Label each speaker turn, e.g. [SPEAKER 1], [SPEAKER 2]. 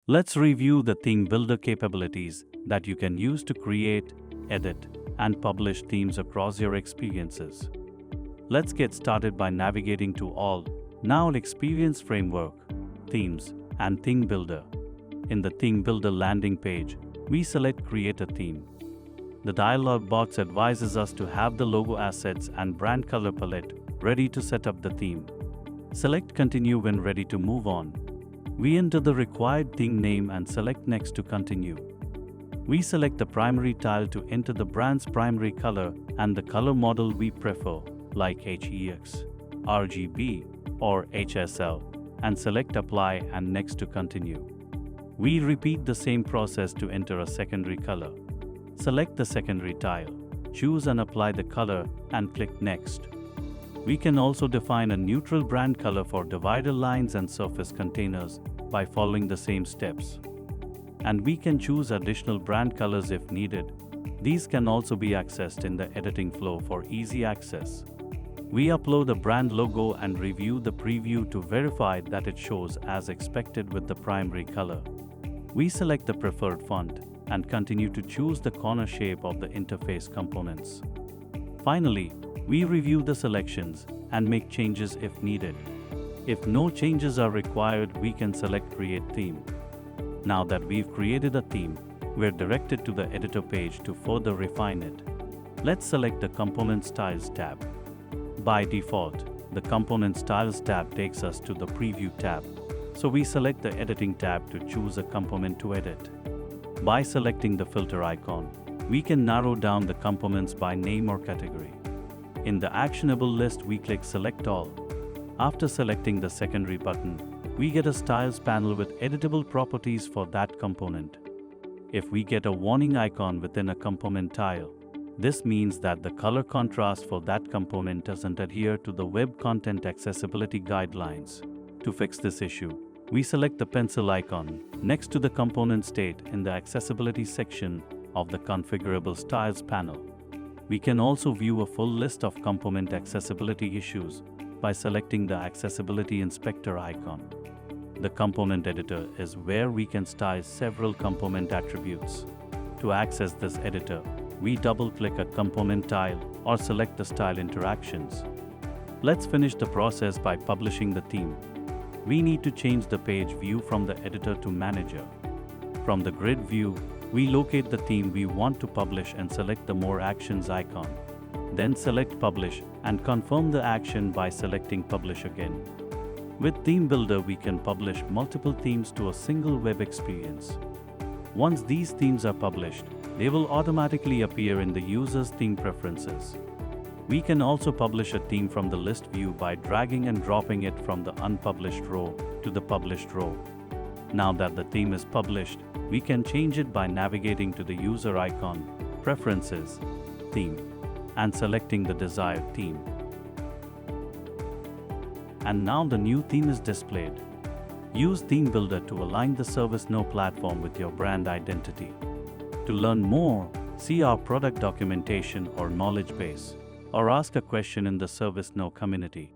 [SPEAKER 1] Let's review the theme builder capabilities that you can use to create, edit, and publish themes across your experiences. Let's get started by navigating to all Now Experience Framework, Themes, and Theme Builder. In the Theme Builder landing page, we select Create a Theme. The dialog box advises us to have the logo assets and brand color palette ready to set up the theme. Select Continue when ready to move on. We enter the required theme name and select Next to continue. We select the primary tile to enter the brand's primary color and the color model we prefer, like HEX, RGB, or HSL, and select Apply and Next to continue. We repeat the same process to enter a secondary color. Select the secondary tile, choose and apply the color, and click Next. We can also define a neutral brand color for divider lines and surface containers by following the same steps. And we can choose additional brand colors if needed. These can also be accessed in the editing flow for easy access. We upload a brand logo and review the preview to verify that it shows as expected with the primary color. We select the preferred font and continue to choose the corner shape of the interface components. Finally, we review the selections and make changes if needed. If no changes are required, we can select Create Theme. Now that we've created a theme, we're directed to the editor page to further refine it. Let's select the Component Styles tab. By default, the Component Styles tab takes us to the Preview tab, so we select the Editing tab to choose a component to edit. By selecting the filter icon, we can narrow down the components by name or category. In the actionable list, we click Select All. After selecting the secondary button, we get a Styles panel with editable properties for that component. If we get a warning icon within a component tile, this means that the color contrast for that component doesn't adhere to the Web Content Accessibility Guidelines. To fix this issue, we select the pencil icon next to the component state in the Accessibility section of the Configurable Styles panel. We can also view a full list of component accessibility issues by selecting the Accessibility Inspector icon. The Component Editor is where we can style several component attributes. To access this editor, we double-click a component tile or select the Style Interactions. Let's finish the process by publishing the theme. We need to change the page view from the editor to Manager. From the grid view, we locate the theme we want to publish and select the More Actions icon. Then select Publish and confirm the action by selecting Publish again. With Theme Builder, we can publish multiple themes to a single web experience. Once these themes are published, they will automatically appear in the user's theme preferences. We can also publish a theme from the list view by dragging and dropping it from the unpublished row to the published row. Now that the theme is published, we can change it by navigating to the user icon, Preferences, Theme, and selecting the desired theme. And now the new theme is displayed. Use Theme Builder to align the ServiceNow platform with your brand identity. To learn more, see our product documentation or knowledge base, or ask a question in the ServiceNow community.